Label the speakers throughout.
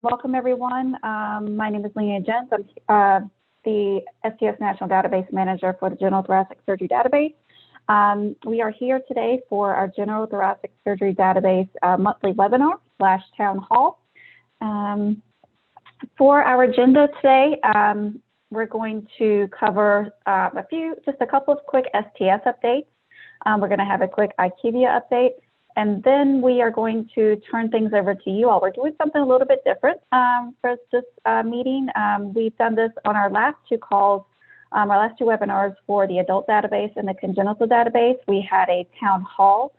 Speaker 1: Welcome, everyone. My name is Leanne Jens. I'm the STS National Database Manager for the General Thoracic Surgery Database. We are here today for our General Thoracic Surgery Database monthly webinar / town hall. For our agenda today, we're going to cover just a couple of quick STS updates. We're going to have a quick IQVIA update. And then we are going to turn things over to you all. We're doing something a little bit different for this meeting. We've done this on our last two calls, our last two webinars for the adult database and the congenital database. We had a town hall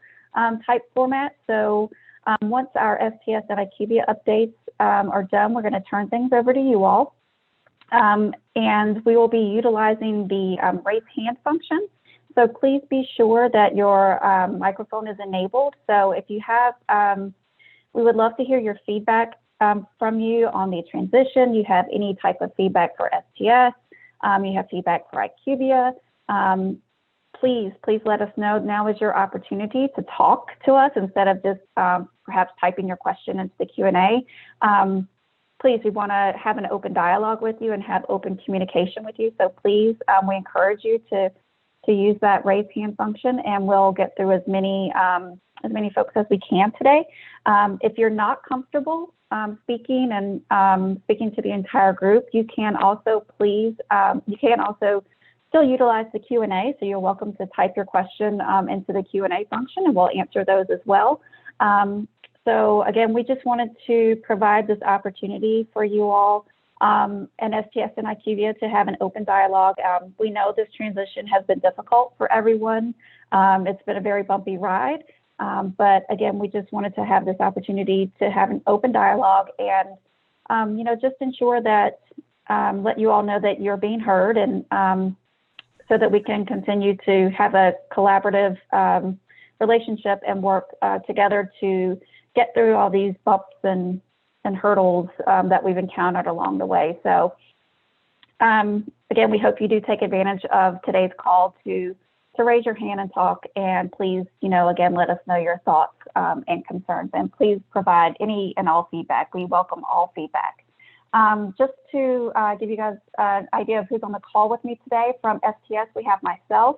Speaker 1: type format. So once our STS and IQVIA updates are done, we're going to turn things over to you all. And we will be utilizing the raise hand function. So please be sure that your microphone is enabled. So if you have, we would love to hear your feedback from you on the transition. You have any type of feedback for STS, you have feedback for IQVIA. Please let us know. Now is your opportunity to talk to us instead of just perhaps typing your question into the Q&A. Please, we want to have an open dialogue with you and have open communication with you. So please, we encourage you to use that raise hand function, and we'll get through as many folks as we can today. If you're not comfortable speaking and speaking to the entire group, you can also still utilize the Q&A. So you're welcome to type your question into the Q&A function, and we'll answer those as well. So again, we just wanted to provide this opportunity for you all and STS and IQVIA to have an open dialogue. We know this transition has been difficult for everyone. It's been a very bumpy ride, but again, we just wanted to have this opportunity to have an open dialogue and, just ensure that, let you all know that you're being heard, and so that we can continue to have a collaborative relationship and work together to get through all these bumps and hurdles that we've encountered along the way. So again, we hope you do take advantage of today's call to raise your hand and talk, and please, again, let us know your thoughts and concerns, and please provide any and all feedback. We welcome all feedback. Just to give you guys an idea of who's on the call with me today from STS, we have myself,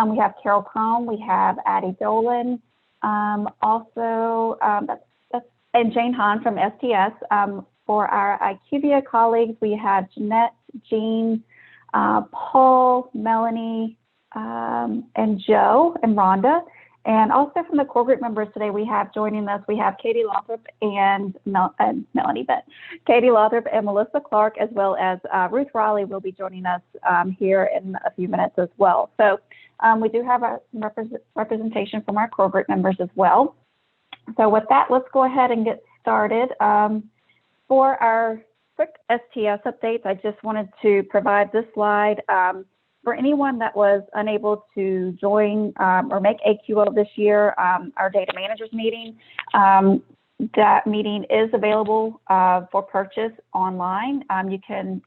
Speaker 1: we have Carol Crone, we have Addie Dolan, and Jane Hahn from STS. For our IQVIA colleagues, we have Jeanette, Jean, Paul, Melanie, and Joe and Rhonda. And also from the core group members today, we have joining us, we have Katie Lothrop and Katie Lothrop and Melissa Clark, as well as Ruth Raleigh will be joining us here in a few minutes as well. So we do have a representation from our core group members as well. So with that, let's go ahead and get started. For our quick STS updates, I just wanted to provide this slide. For anyone that was unable to join or make AQO this year, our data managers meeting, that meeting is available for purchase online. You can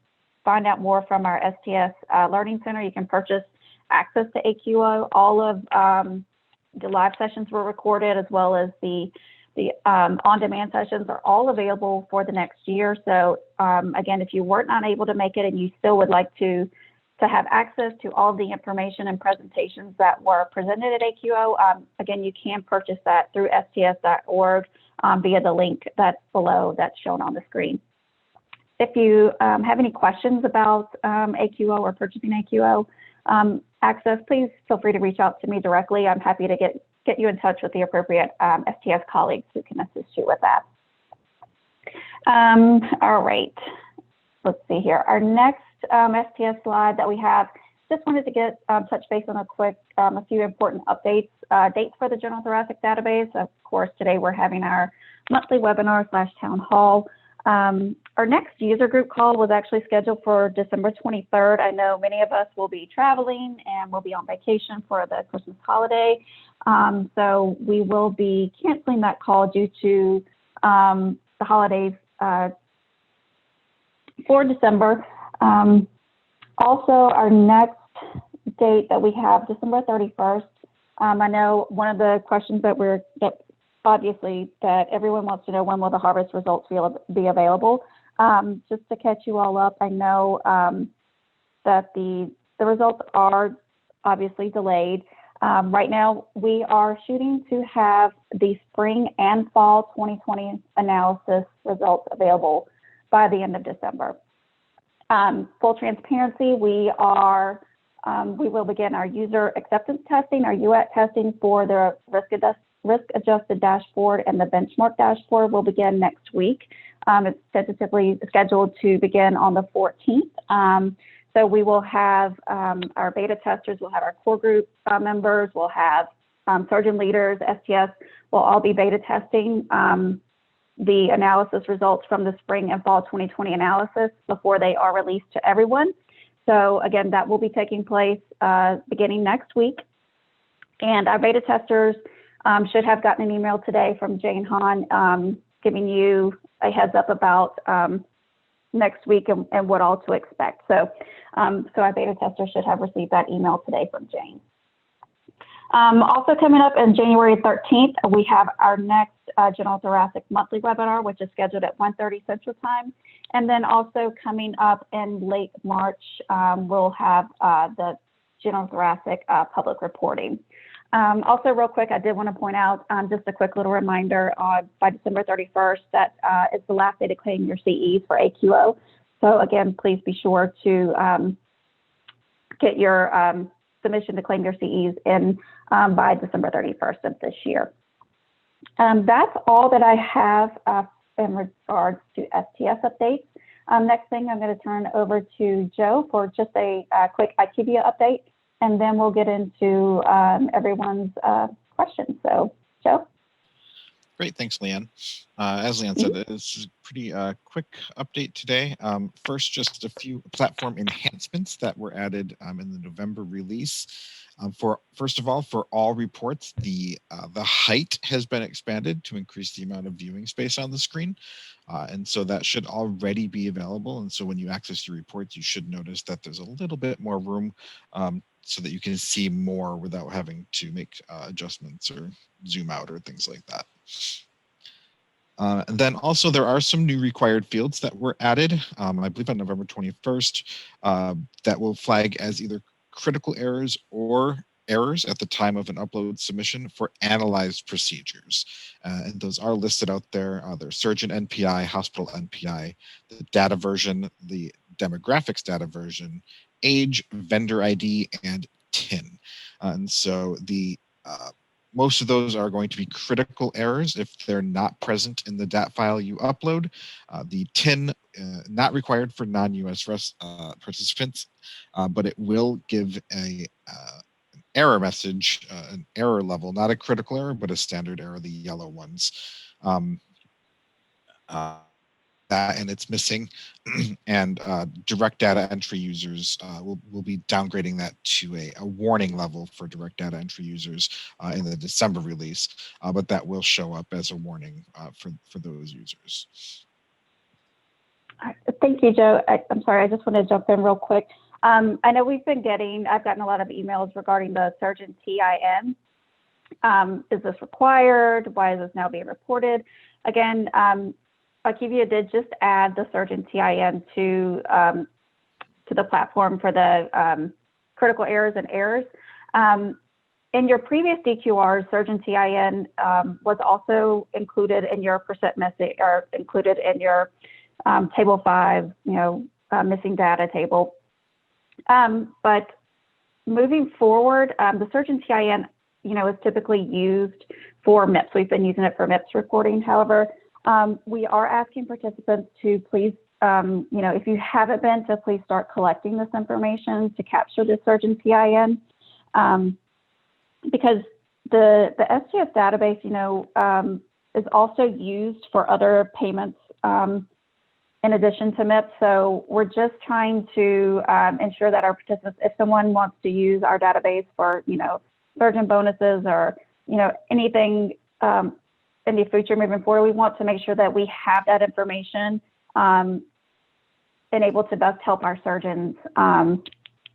Speaker 1: find out more from our STS Learning Center. You can purchase access to AQO. All of the live sessions were recorded, as well as the on-demand sessions are all available for the next year. So again, if you weren't unable to make it and you still would like to have access to all the information and presentations that were presented at AQO, again, you can purchase that through sts.org via the link that's below that's shown on the screen. If you have any questions about AQO or purchasing AQO access, please feel free to reach out to me directly. I'm happy to get you in touch with the appropriate STS colleagues who can assist you with that. All right, let's see here. Our next STS slide that we have, just wanted to get touch base on a few important updates. Dates for the General Thoracic Database. Of course, today we're having our monthly webinar / town hall. Our next user group call was actually scheduled for December 23rd. I know many of us will be traveling and will be on vacation for the Christmas holiday. So we will be canceling that call due to the holidays for December. Also, our next date that we have, December 31st. I know one of the questions that obviously that everyone wants to know when will the harvest results be available. Just to catch you all up, I know that the results are obviously delayed. Right now, we are shooting to have the spring and fall 2020 analysis results available by the end of December. Full transparency, we will begin our user acceptance testing, our UAT testing for the risk-adjusted dashboard, and the benchmark dashboard will begin next week. It's tentatively scheduled to begin on the 14th. So we will have our beta testers, we'll have our core group members, we'll have surgeon leaders, STS, will all be beta testing the analysis results from the spring and fall 2020 analysis before they are released to everyone. So again, that will be taking place beginning next week. And our beta testers should have gotten an email today from Jane Hahn giving you a heads up about next week and what all to expect. So our beta testers should have received that email today from Jane. Also coming up on January 13th, we have our next General Thoracic monthly webinar, which is scheduled at 1:30 Central Time. And then also coming up in late March, we'll have the General Thoracic public reporting. Also, real quick, I did want to point out just a quick little reminder by December 31st that is the last day to claim your CEs for AQO. So again, please be sure to get your submission to claim your CEs in by December 31st of this year. That's all that I have in regards to STS updates. Next thing, I'm going to turn over to Joe for just a quick IQVIA update, and then we'll get into everyone's questions. So, Joe?
Speaker 2: Great, thanks, Leanne. As Leanne said, this is a pretty quick update today. First, just a few platform enhancements that were added in the November release. First of all, for all reports, the height has been expanded to increase the amount of viewing space on the screen. And so that should already be available. And so when you access your reports, you should notice that there's a little bit more room so that you can see more without having to make adjustments or zoom out or things like that. And then also there are some new required fields that were added, I believe on November 21st, that will flag as either critical errors or errors at the time of an upload submission for analyzed procedures. And those are listed out there. There's surgeon NPI, hospital NPI, the data version, the demographics data version, age, vendor ID, and TIN. And so the most of those are going to be critical errors if they're not present in the DAT file you upload. The TIN, not required for non-US participants, but it will give an error message, an error level, not a critical error, but a standard error, the yellow ones. That and it's missing, and direct data entry users will be downgrading that to a warning level for direct data entry users in the December release, but that will show up as a warning for those users.
Speaker 1: Thank you, Joe. I'm sorry, I just want to jump in real quick. I know I've gotten a lot of emails regarding the surgeon TIN. Is this required? Why is this now being reported? Again, IQVIA did just add the surgeon TIN to the platform for the critical errors and errors. In your previous DQR, surgeon TIN was also included in your percent missing, or included in your table 5, missing data table. But moving forward, the surgeon TIN, is typically used for MIPS. We've been using it for MIPS reporting. However, we are asking participants to please, if you haven't been, to please start collecting this information to capture the surgeon TIN, because the SGS database, is also used for other payments in addition to MIPS. So we're just trying to ensure that our participants, if someone wants to use our database for, surgeon bonuses or, anything in the future moving forward, we want to make sure that we have that information and able to best help our surgeons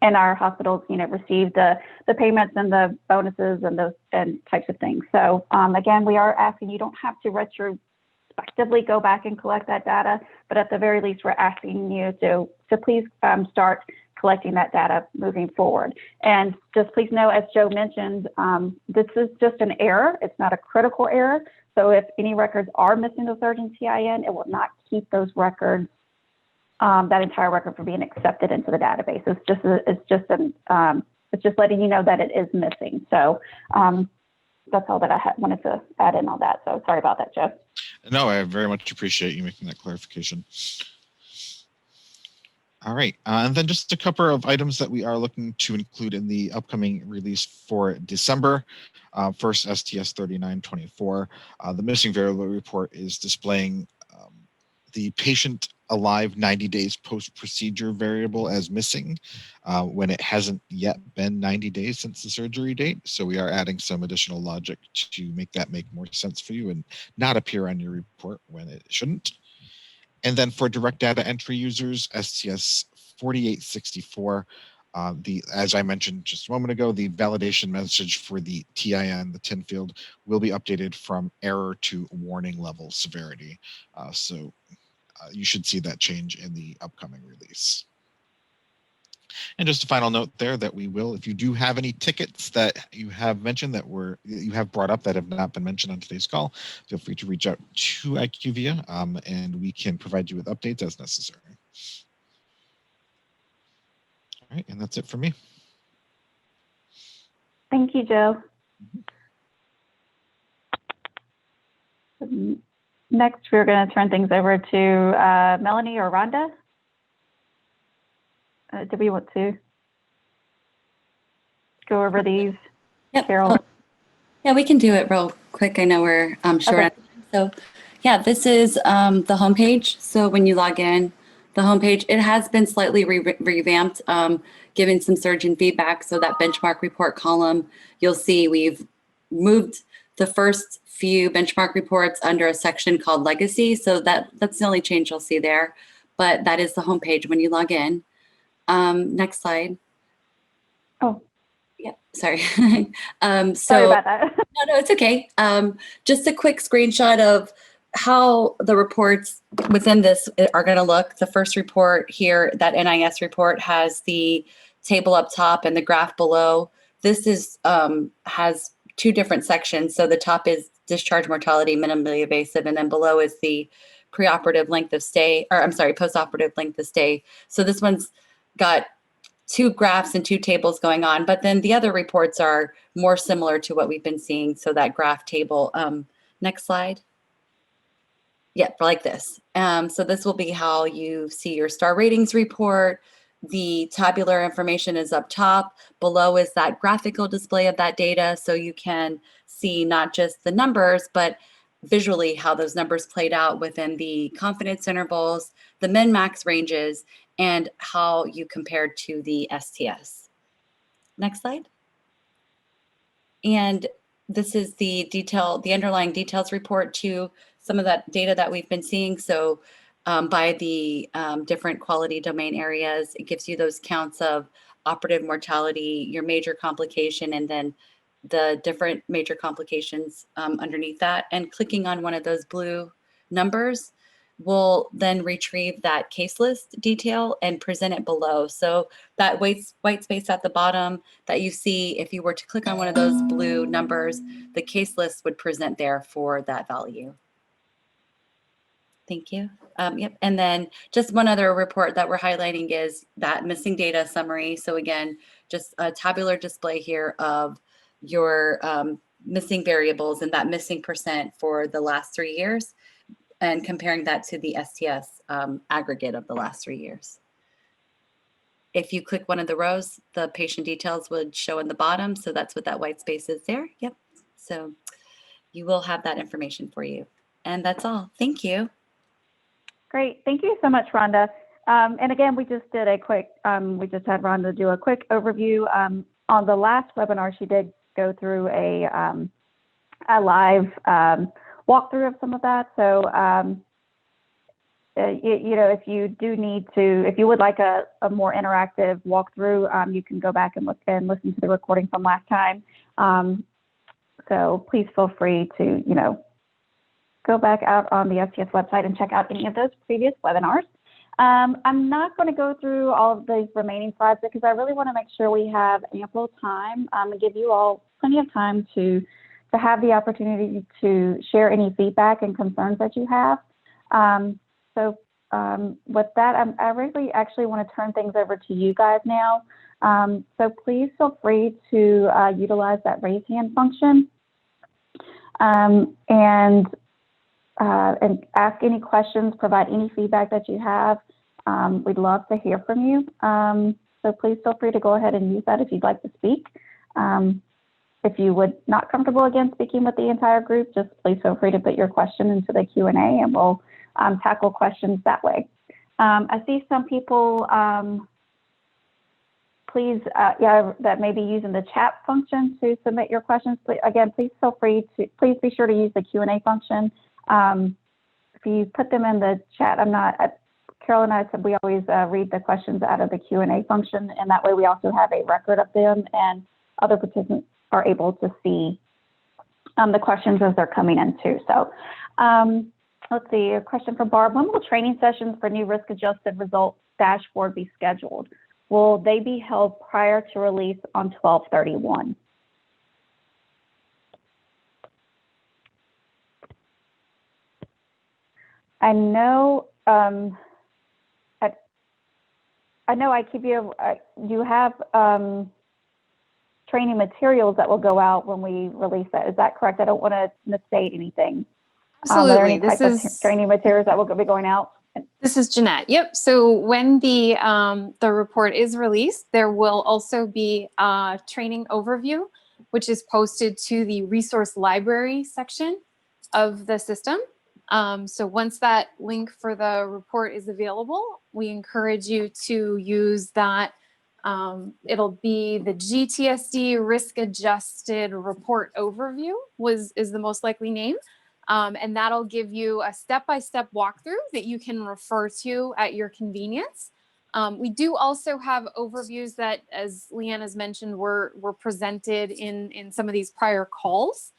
Speaker 1: and our hospitals, receive the payments and the bonuses and those and types of things. So again, we are asking, you don't have to retrospectively go back and collect that data, but at the very least, we're asking you to please start collecting that data moving forward. And just please know, as Joe mentioned, this is just an error. It's not a critical error. So if any records are missing the surgeon TIN, it will not keep those records, that entire record, from being accepted into the database. It's just letting you know that it is missing. So that's all that I wanted to add in on that. So sorry about that, Joe.
Speaker 2: No, I very much appreciate you making that clarification. All right, and then just a couple of items that we are looking to include in the upcoming release for December. First, STS 3924. The missing variable report is displaying the patient alive 90 days post-procedure variable as missing when it hasn't yet been 90 days since the surgery date. So we are adding some additional logic to make that make more sense for you and not appear on your report when it shouldn't. And then for direct data entry users, STS 4864, as I mentioned just a moment ago, the validation message for the TIN, the TIN field, will be updated from error to warning level severity. So you should see that change in the upcoming release. And just a final note there that we will, if you do have any tickets that you have mentioned you have brought up that have not been mentioned on today's call, feel free to reach out to IQVIA and we can provide you with updates as necessary. All right, and that's it for me.
Speaker 1: Thank you, Joe. Next, we're going to turn things over to Melanie or Rhonda. Do we want to go over these?
Speaker 3: Yep.
Speaker 1: Carol?
Speaker 3: Yeah, we can do it real quick. I know we're short.
Speaker 1: Okay.
Speaker 3: So yeah, this is the homepage. So when you log in, the homepage, it has been slightly revamped, giving some surgeon feedback. So that benchmark report column, you'll see we've moved the first few benchmark reports under a section called Legacy. So that's the only change you'll see there. But that is the homepage when you log in. Next slide.
Speaker 1: Oh.
Speaker 3: Yeah, sorry.
Speaker 1: Sorry about that.
Speaker 3: No, it's okay. Just a quick screenshot of how the reports within this are going to look. The first report here, that NIS report, has the table up top and the graph below. This is has two different sections. So the top is discharge mortality, minimally invasive, and then below is the preoperative length of stay, or I'm sorry, postoperative length of stay. So this one's got two graphs and two tables going on, but then the other reports are more similar to what we've been seeing. So that graph table, next slide. Yep, like this. So this will be how you see your star ratings report. The tabular information is up top. Below is that graphical display of that data. So you can see not just the numbers, but visually how those numbers played out within the confidence intervals, the min-max ranges, and how you compared to the STS. Next slide. And this is the underlying details report to some of that data that we've been seeing. So by the different quality domain areas, it gives you those counts of operative mortality, your major complication, and then the different major complications underneath that. And clicking on one of those blue numbers will then retrieve that case list detail and present it below. So that white space at the bottom that you see, if you were to click on one of those blue numbers, the case list would present there for that value. Thank you. Yep. And then just one other report that we're highlighting is that missing data summary. So again, just a tabular display here of your missing variables and that missing percent for the last 3 years, and comparing that to the STS aggregate of the last 3 years. If you click one of the rows, the patient details would show in the bottom. So that's what that white space is there. Yep. So you will have that information for you. And that's all. Thank you.
Speaker 1: Great. Thank you so much, Rhonda. And again, we just did a quick, we just had Rhonda do a quick overview. On the last webinar, she did go through a live walkthrough of some of that. So if you do need to, if you would like a more interactive walkthrough, you can go back and listen to the recording from last time. So please feel free to, go back out on the STS website and check out any of those previous webinars. I'm not going to go through all of these remaining slides because I really want to make sure we have ample time and give you all plenty of time to have the opportunity to share any feedback and concerns that you have. So with that, I really actually want to turn things over to you guys now. So please feel free to utilize that raise hand function and ask any questions, provide any feedback that you have. We'd love to hear from you. So please feel free to go ahead and use that if you'd like to speak. If you would not comfortable again speaking with the entire group, just please feel free to put your question into the Q&A and we'll tackle questions that way. I see some people, please, that may be using the chat function to submit your questions. But again, please feel free to, please be sure to use the Q&A function. If you put them in the chat, Carol and I said we always read the questions out of the Q&A function, and that way we also have a record of them and other participants are able to see the questions as they're coming in too. So let's see, a question from Barb. When will training sessions for new risk-adjusted results dashboard be scheduled? Will they be held prior to release on 12/31? I know IQVIA, you have training materials that will go out when we release that. Is that correct? I don't want to misstate anything.
Speaker 4: Absolutely.
Speaker 1: Are there any type of training materials that will be going out?
Speaker 4: This is Jeanette. Yep. So when the report is released, there will also be a training overview, which is posted to the resource library section of the system. So once that link for the report is available, we encourage you to use that. It'll be the GTSD risk adjusted report overview is the most likely name. And that'll give you a step-by-step walkthrough that you can refer to at your convenience. We do also have overviews that, as Leanne has mentioned, were presented in some of these prior calls.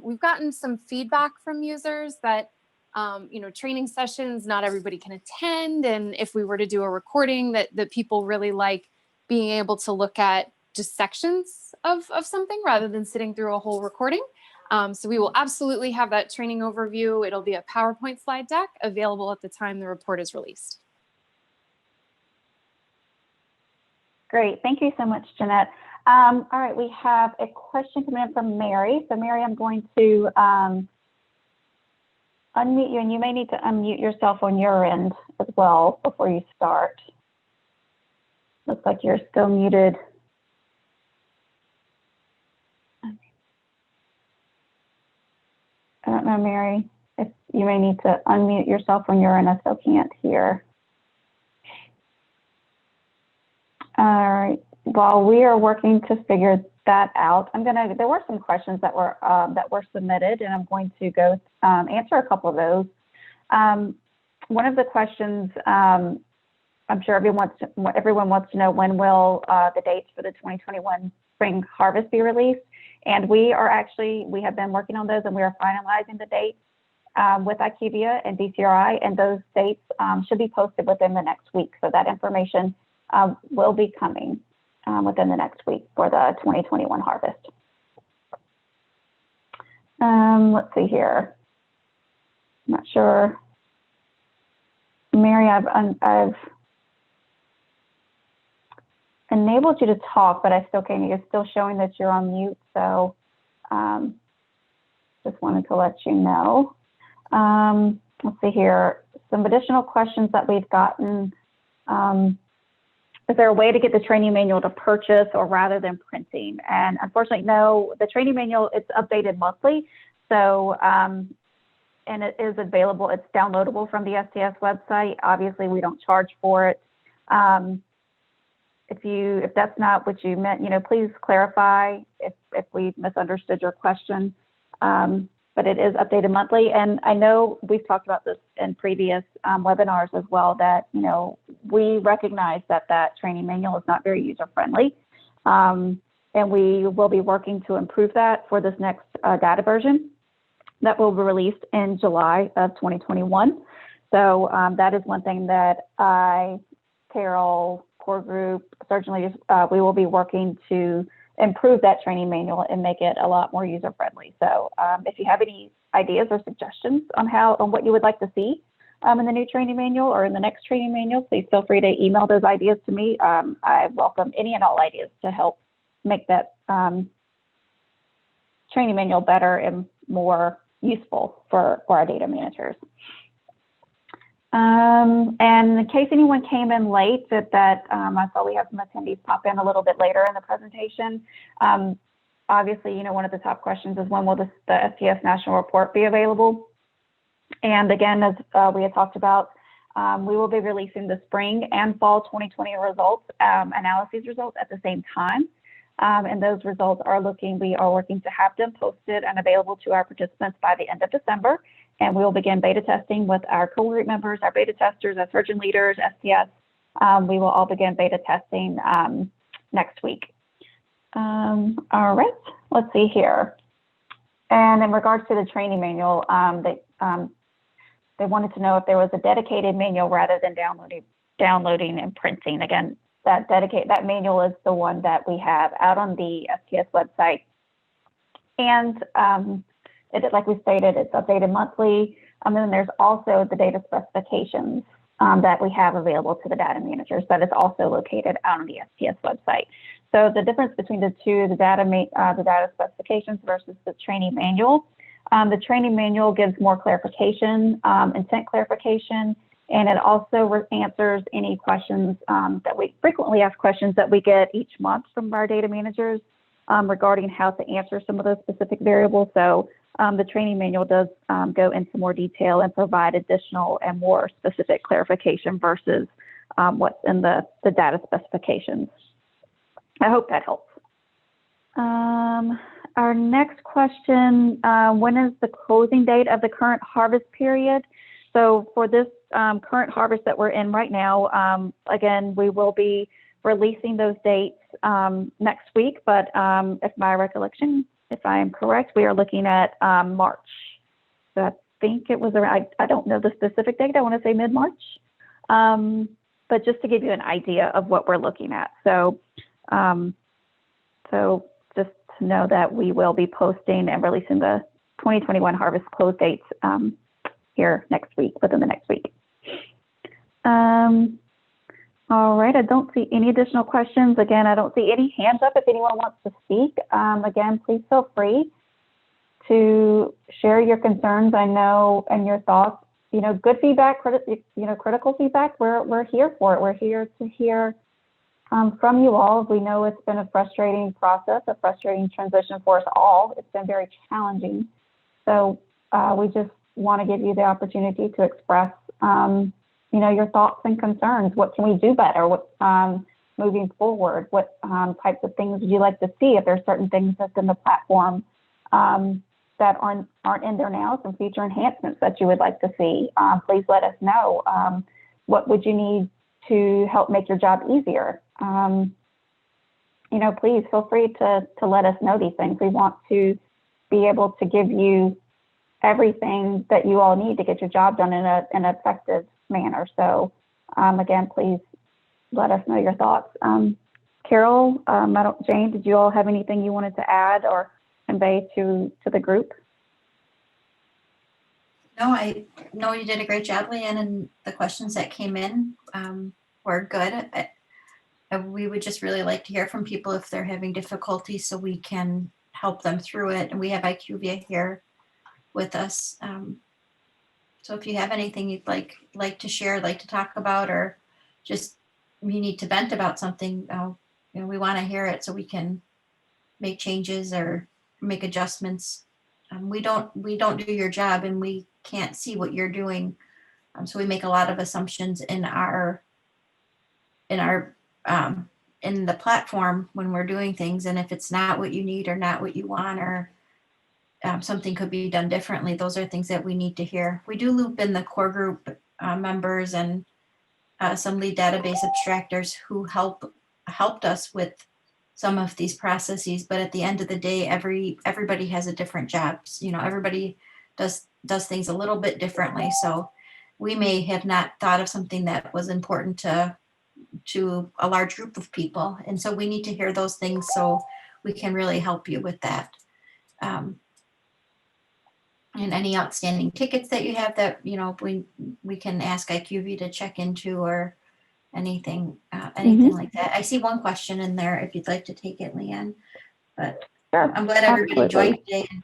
Speaker 4: We've gotten some feedback from users that, training sessions, not everybody can attend. And if we were to do a recording that people really like being able to look at just sections of something rather than sitting through a whole recording. So we will absolutely have that training overview. It'll be a PowerPoint slide deck available at the time the report is released.
Speaker 1: Great. Thank you so much, Jeanette. All right, we have a question coming in from Mary. So Mary, I'm going to unmute you, and you may need to unmute yourself on your end as well before you start. Looks like you're still muted. I don't know, Mary, if you may need to unmute yourself on your end. I still can't hear. All right. While we are working to figure that out, there were some questions that were submitted, and I'm going to go answer a couple of those. One of the questions, I'm sure everyone wants to know, when will the dates for the 2021 spring harvest be released? And we have been working on those, and we are finalizing the dates with IQVIA and DCRI, and those dates should be posted within the next week. So that information will be coming within the next week for the 2021 harvest. Let's see here. I'm not sure. Mary, I've enabled you to talk, but I still can't. It's still showing that you're on mute. So just wanted to let you know. Let's see here. Some additional questions that we've gotten. Is there a way to get the training manual to purchase or rather than printing? And unfortunately, no, the training manual, it's updated monthly. So, and it is available, it's downloadable from the STS website. Obviously, we don't charge for it. If that's not what you meant, please clarify if we misunderstood your question. but it is updated monthly. And I know we've talked about this in previous webinars as well, that, you know, we recognize that that training manual is not very user-friendly. And we will be working to improve that for this next data version that will be released in July of 2021. So that is one thing that I, Carol, core group, surgeon leaders, we will be working to improve that training manual and make it a lot more user-friendly. So if you have any ideas or suggestions on what you would like to see in the new training manual or in the next training manual, please feel free to email those ideas to me. I welcome any and all ideas to help make that training manual better and more useful for our data managers. And in case anyone came in late, I saw we have some attendees pop in a little bit later in the presentation. Obviously, you know, one of the top questions is when will the STS national report be available? And again, as we had talked about, we will be releasing the spring and fall 2020 results, analyses results at the same time. And those results we are working to have them posted and available to our participants by the end of December. And we will begin beta testing with our core group members, our beta testers, our surgeon leaders, STS. We will all begin beta testing next week. All right, let's see here. And in regards to the training manual, they wanted to know if there was a dedicated manual rather than downloading and printing. Again, that manual is the one that we have out on the STS website. And like we stated, it's updated monthly. And then there's also the data specifications that we have available to the data managers that is also located out on the STS website. So the difference between the two, the data specifications versus the training manual. The training manual gives more clarification, intent clarification, and it also answers any questions that we frequently ask questions that we get each month from our data managers regarding how to answer some of those specific variables. So the training manual does go into more detail and provide additional and more specific clarification versus what's in the data specifications. I hope that helps. Our next question, when is the closing date of the current harvest period? So for this current harvest that we're in right now, again, we will be releasing those dates next week, but if my recollection, if I am correct, we are looking at March. So I think it was around, I don't know the specific date, I want to say mid-March, but just to give you an idea of what we're looking at. So, so just to know that we will be posting and releasing the 2021 harvest close dates here next week, within the next week. All right, I don't see any additional questions. Again, I don't see any hands up if anyone wants to speak. Again, please feel free to share your concerns, I know, and your thoughts. You know, good feedback, critical feedback, we're here for it. We're here to hear from you all. We know it's been a frustrating process, a frustrating transition for us all. It's been very challenging. So we just want to give you the opportunity to express you know, your thoughts and concerns. What can we do better? What moving forward? What types of things would you like to see? If there's certain things that's in the platform that aren't in there now, some future enhancements that you would like to see, please let us know. What would you need to help make your job easier? You know, please feel free to let us know these things. We want to be able to give you everything that you all need to get your job done in an effective manner. So again, please let us know your thoughts. Carol, Jane, did you all have anything you wanted to add or convey to the group?
Speaker 5: No, I know you did a great job, Leanne, and the questions that came in were good. We would just really like to hear from people if they're having difficulty so we can help them through it. And we have IQVIA here with us. So if you have anything you'd like to share, like to talk about, or just you need to vent about something, you know, we want to hear it so we can make changes or make adjustments. We don't do your job, and we can't see what you're doing. So we make a lot of assumptions in the platform when we're doing things. And if it's not what you need or not what you want, or something could be done differently. Those are things that we need to hear. We do loop in the core group members and some lead database abstractors who helped us with some of these processes. But at the end of the day, everybody has a different job. Everybody does things a little bit differently. So we may have not thought of something that was important to a large group of people. And so we need to hear those things so we can really help you with that. And any outstanding tickets that you have that, we can ask IQVIA to check into, or anything like that. I see one question in there if you'd like to take it, Leanne, but
Speaker 1: Sure,
Speaker 5: I'm glad everybody joined
Speaker 1: absolutely.
Speaker 5: today and,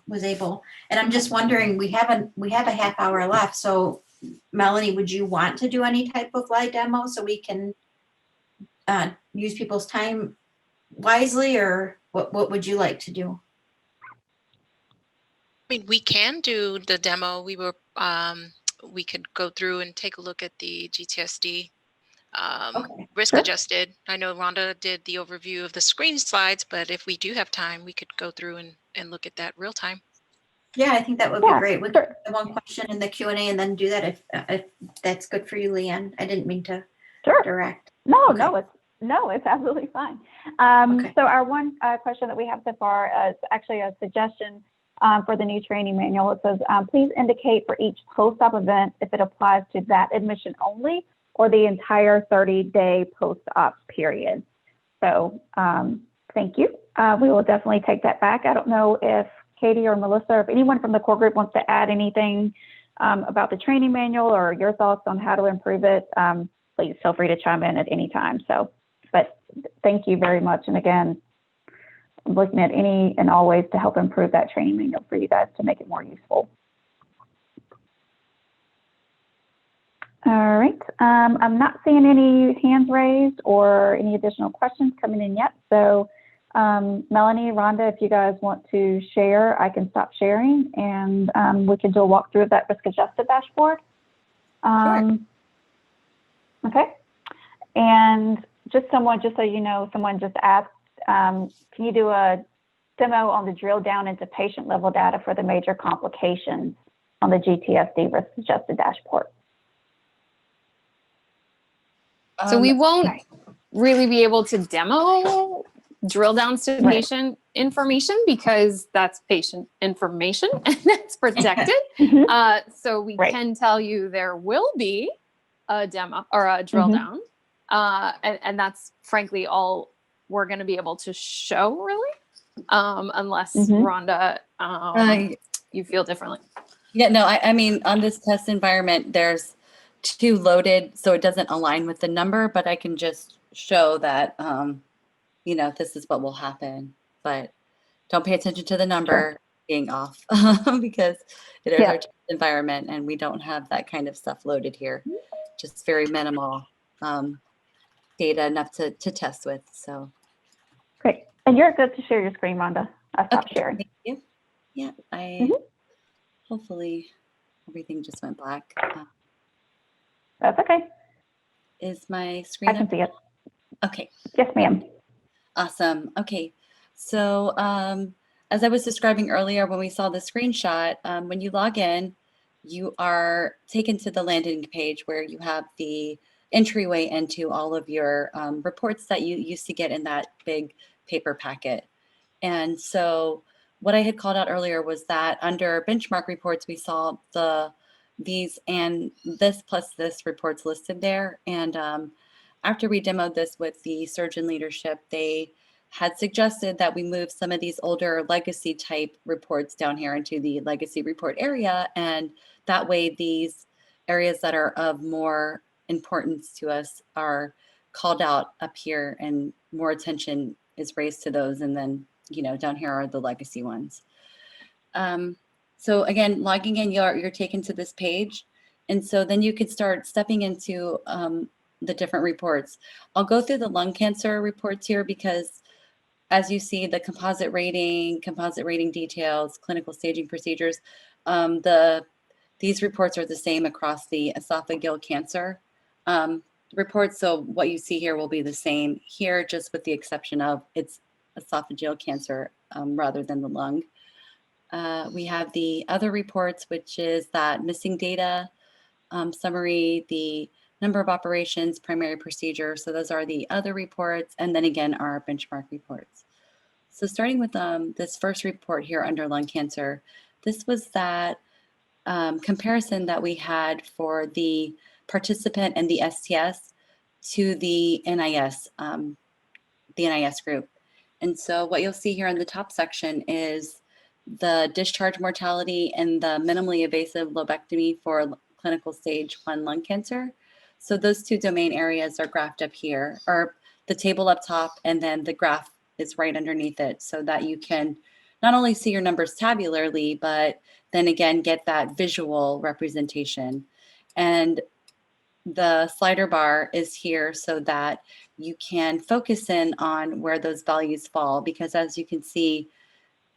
Speaker 5: was able. And I'm just wondering, we have a half hour left. So Melanie, would you want to do any type of live demo so we can use people's time wisely, or what would you like to do?
Speaker 6: I mean, we can do the demo. We could go through and take a look at the GTSD
Speaker 5: Okay.
Speaker 6: risk
Speaker 1: Sure.
Speaker 6: adjusted. I know Rhonda did the overview of the screen slides, but if we do have time, we could go through and look at that real time.
Speaker 5: Yeah, I think that would be
Speaker 1: Yeah,
Speaker 5: great. We could
Speaker 1: sure.
Speaker 5: do one question in the Q&A and then do that if that's good for you, Leanne. I didn't mean to
Speaker 1: Sure.
Speaker 5: direct.
Speaker 1: No,
Speaker 5: Okay.
Speaker 1: it's absolutely fine.
Speaker 5: Okay.
Speaker 1: So our one question that we have so far is actually a suggestion for the new training manual. It says, please indicate for each post-op event if it applies to that admission only or the entire 30-day post-op period. So thank you. We will definitely take that back. I don't know if Katie or Melissa, or if anyone from the core group wants to add anything about the training manual or your thoughts on how to improve it. Please feel free to chime in at any time. So, but thank you very much. And again, I'm looking at any and all ways to help improve that training manual for you guys to make it more useful. All right, I'm not seeing any hands raised or any additional questions coming in yet. So Melanie, Rhonda, if you guys want to share, I can stop sharing and we can do a walkthrough of that risk adjusted dashboard.
Speaker 3: Sure.
Speaker 1: Okay, and just so you know, someone just asked, can you do a demo on the drill down into patient level data for the major complications on the GTSD risk adjusted dashboard?
Speaker 4: So we won't really be able to demo drill downs to
Speaker 1: Right.
Speaker 4: patient information because that's patient information and that's protected. So we
Speaker 1: Right.
Speaker 4: can tell you there will be a demo or a drill down. And that's frankly all we're going to be able to show, really, unless Rhonda, you feel differently.
Speaker 3: Yeah, no, I mean, on this test environment, there's 2 loaded, so it doesn't align with the number, but I can just show that, this is what will happen. But don't pay attention to the number being off because it is our test environment and we don't have that kind of stuff loaded here. Just very minimal data enough to test with. So
Speaker 1: Great. And you're good to share your screen, Rhonda. I stopped sharing.
Speaker 3: Thank you. Yeah, hopefully everything just went black.
Speaker 1: That's okay.
Speaker 3: Is my screen
Speaker 1: I can
Speaker 3: up?
Speaker 1: see it.
Speaker 3: Okay.
Speaker 1: Yes, ma'am.
Speaker 3: Awesome. Okay. So as I was describing earlier, when we saw the screenshot, when you log in, you are taken to the landing page where you have the entryway into all of your reports that you used to get in that big paper packet. And so what I had called out earlier was that under benchmark reports, we saw these and this plus this reports listed there. And after we demoed this with the surgeon leadership, they had suggested that we move some of these older legacy type reports down here into the legacy report area. And that way these areas that are of more importance to us are called out up here and more attention is raised to those. And then, down here are the legacy ones. So again, logging in, you're taken to this page. And so then you could start stepping into the different reports. I'll go through the lung cancer reports here because as you see the composite rating details, clinical staging procedures, these reports are the same across the esophageal cancer reports. So what you see here will be the same here, just with the exception of it's esophageal cancer rather than the lung. We have the other reports, which is that missing data summary, the number of operations, primary procedure. So those are the other reports. And then again, our benchmark reports. So starting with this first report here under lung cancer, this was that comparison that we had for the participant and the STS to the NIS group. And so what you'll see here in the top section is the discharge mortality and the minimally invasive lobectomy for clinical stage 1 lung cancer. So those two domain areas are graphed up here, or the table up top, and then the graph is right underneath it, so that you can not only see your numbers tabularly, but then again get that visual representation. And the slider bar is here so that you can focus in on where those values fall, because as you can see,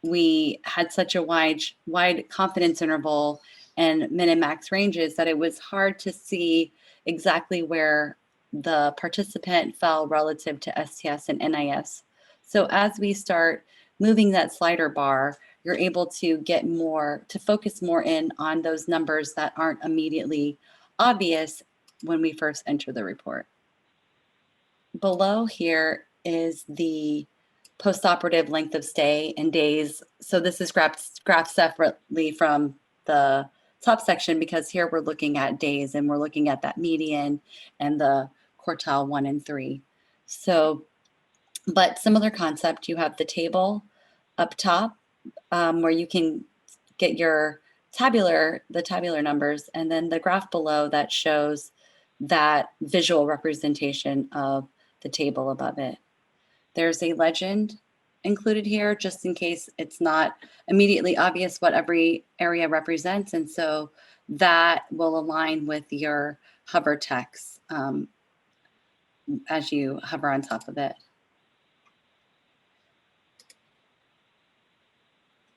Speaker 3: we had such a wide confidence interval and min and max ranges that it was hard to see exactly where the participant fell relative to STS and NIS. So as we start moving that slider bar, you're able to get more, to focus more in on those numbers that aren't immediately obvious when we first enter the report. Below here is the post-operative length of stay in days. So this is graphed separately from the top section, because here we're looking at days and we're looking at that median and the quartile 1 and 3. So, but similar concept, you have the table up top where you can get your tabular numbers, and then the graph below that shows that visual representation of the table above it. There's a legend included here just in case it's not immediately obvious what every area represents. And so that will align with your hover text as you hover on top of it.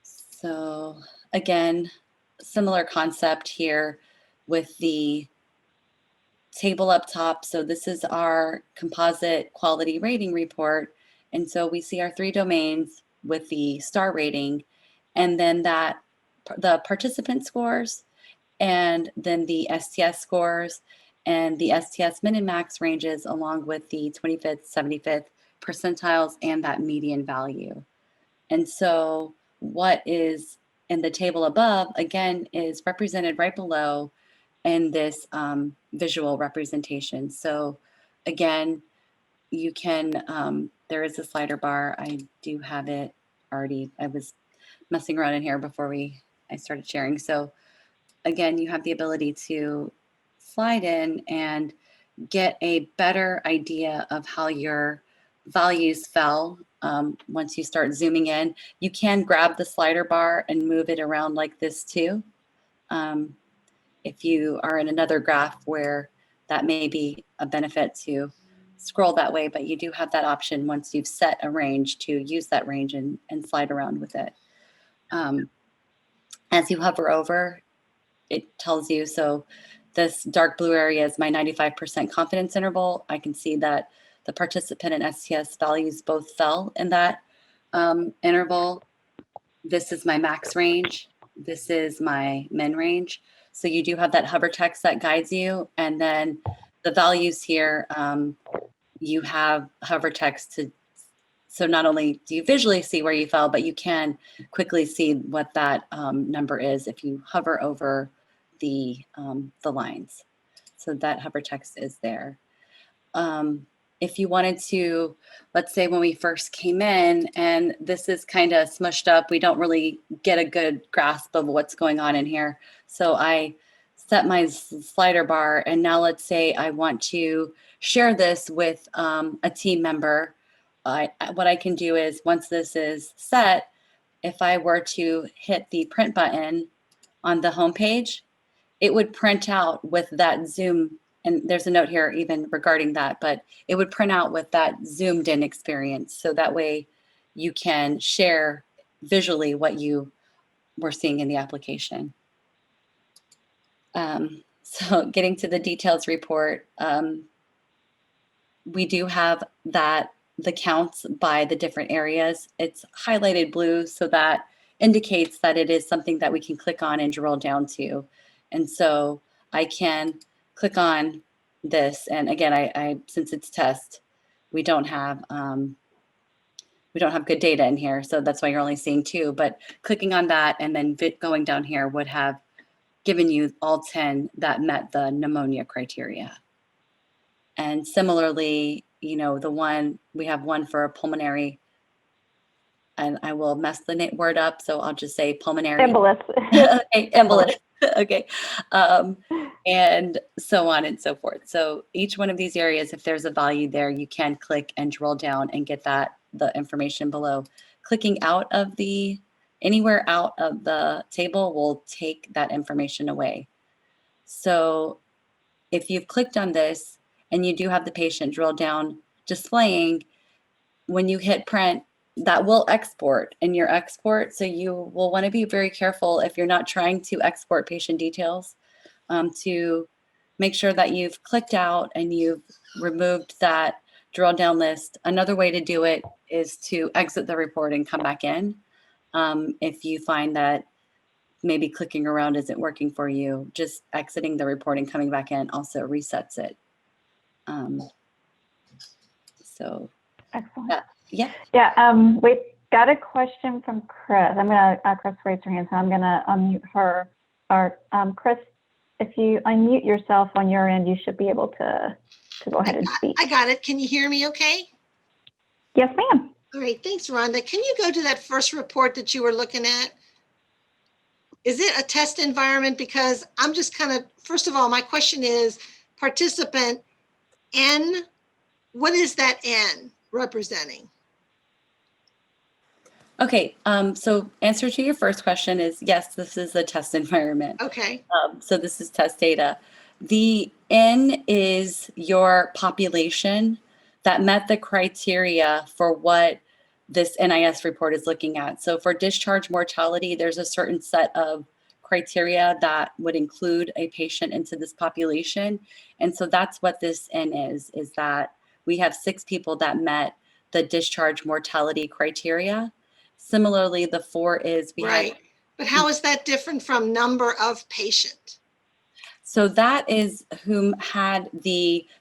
Speaker 3: So again, similar concept here with the table up top. So this is our composite quality rating report. And so we see our 3 domains with the star rating, and then the participant scores, and then the STS scores, and the STS min and max ranges, along with the 25th, 75th percentiles and that median value. And so what is in the table above, again, is represented right below in this visual representation. So again, you can, there is a slider bar. I do have it already. I was messing around in here before I started sharing. So again, you have the ability to slide in and get a better idea of how your values fell once you start zooming in. You can grab the slider bar and move it around like this too. If you are in another graph where that may be a benefit to scroll that way, but you do have that option once you've set a range to use that range and slide around with it. As you hover over, it tells you, so this dark blue area is my 95% confidence interval. I can see that the participant and STS values both fell in that interval. This is my max range. This is my min range. So you do have that hover text that guides you. And then the values here, you have hover text so not only do you visually see where you fell, but you can quickly see what that number is if you hover over the lines. So that hover text is there. If you wanted to, let's say when we first came in, and this is kind of smushed up, we don't really get a good grasp of what's going on in here. So I set my slider bar, and now let's say I want to share this with a team member. What I can do is, once this is set, if I were to hit the print button on the home page, it would print out with that zoom. And there's a note here even regarding that, but it would print out with that zoomed in experience. So that way you can share visually what you were seeing in the application. So getting to the details report, we do have the counts by the different areas. It's highlighted blue so that indicates that it is something that we can click on and drill down to. And so I can click on this. And again, I since it's test, we don't have good data in here. So that's why you're only seeing 2, but clicking on that and then going down here would have given you all 10 that met the pneumonia criteria. And similarly, you know, we have one for a pulmonary, and I will mess the word up, so I'll just say pulmonary.
Speaker 1: Embolus.
Speaker 3: Okay, embolus. Okay. And so on and so forth. So each one of these areas, if there's a value there, you can click and drill down and get the information below. Clicking anywhere out of the table will take that information away. So if you've clicked on this and you do have the patient drill down displaying, when you hit print, that will export in your export. So you will want to be very careful if you're not trying to export patient details, to make sure that you've clicked out and you've removed that drill down list. Another way to do it is to exit the report and come back in. If you find that maybe clicking around isn't working for you, just exiting the report and coming back in also resets it. So
Speaker 1: Excellent.
Speaker 3: yeah.
Speaker 1: Yeah, we've got a question from Chris. Chris raised her hand, so I'm gonna unmute her. Or Chris, if you unmute yourself on your end, you should be able to go ahead and speak.
Speaker 7: I got it. Can you hear me okay?
Speaker 1: Yes, ma'am.
Speaker 7: All right, thanks, Rhonda. Can you go to that first report that you were looking at? Is it a test environment? Because I'm just first of all, my question is participant N, what is that N representing?
Speaker 3: Okay, so answer to your first question is yes, this is a test environment.
Speaker 7: Okay.
Speaker 3: So this is test data. The N is your population that met the criteria for what this NIS report is looking at. So for discharge mortality, there's a certain set of criteria that would include a patient into this population. And so that's what this N is that we have 6 people that met the discharge mortality criteria. Similarly, the 4 is we
Speaker 7: right.
Speaker 3: had.
Speaker 7: But how is that different from number of patient?
Speaker 3: So that is whom had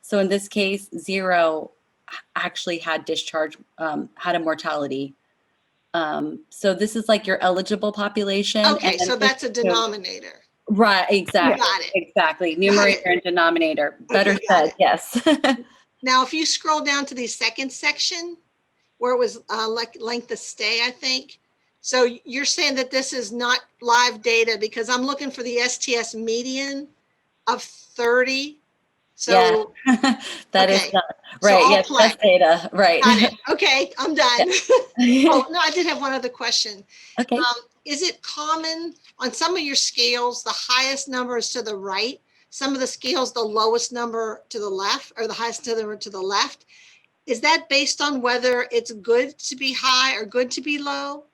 Speaker 3: so in this case, 0 actually had discharge, had a mortality. So this is like your eligible population.
Speaker 7: Okay, so that's a denominator.
Speaker 3: Right, exactly.
Speaker 7: Got it.
Speaker 3: Exactly. Numerator and denominator. Better said, yes.
Speaker 7: Now, if you scroll down to the second section, where it was like length of stay, I think. So you're saying that this is not live data because I'm looking for the STS median of 30. So
Speaker 3: yeah. That
Speaker 7: okay.
Speaker 3: is not right.
Speaker 7: So
Speaker 3: yes, that's data. Right.
Speaker 7: Got it. Okay, I'm done. Oh, no, I did have one other question.
Speaker 3: Okay.
Speaker 7: Is it common on some of your scales, the highest number is to the right, some of the scales, the lowest number to the left, or the highest number to the left? Is that based on whether it's good to be high or good to be low?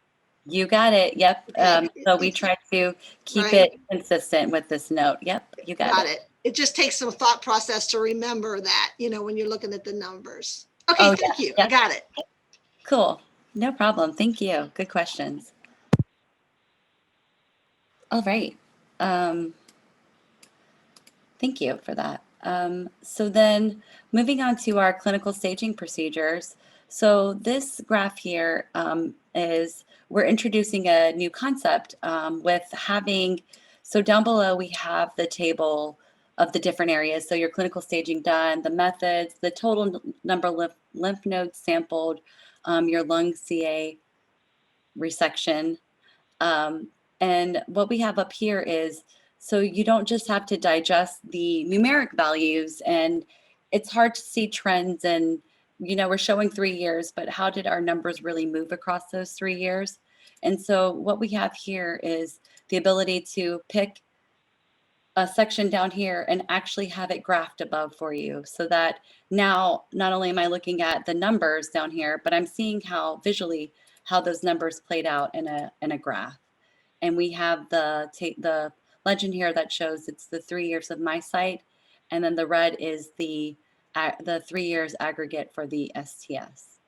Speaker 3: You got it. Yep.
Speaker 7: Okay.
Speaker 3: So we try to keep
Speaker 7: Right.
Speaker 3: it consistent with this note. Yep. You got it.
Speaker 7: It just takes some thought process to remember that, when you're looking at the numbers. Okay,
Speaker 3: Oh,
Speaker 7: thank you.
Speaker 3: yeah.
Speaker 7: I got it.
Speaker 3: Cool. No problem. Thank you. Good questions. All right. Thank you for that. So then moving on to our clinical staging procedures. So this graph here is we're introducing a new concept with having, so down below we have the table of the different areas. So your clinical staging done, the methods, the total number of lymph nodes sampled, your lung CA resection. And what we have up here is, so you don't just have to digest the numeric values, and it's hard to see trends, and we're showing 3 years, but how did our numbers really move across those 3 years? And so what we have here is the ability to pick a section down here and actually have it graphed above for you, so that now not only am I looking at the numbers down here, but I'm seeing how visually how those numbers played out in a graph. And we have the legend here that shows it's the 3 years of my site, and then the red is the 3 years aggregate for the STS.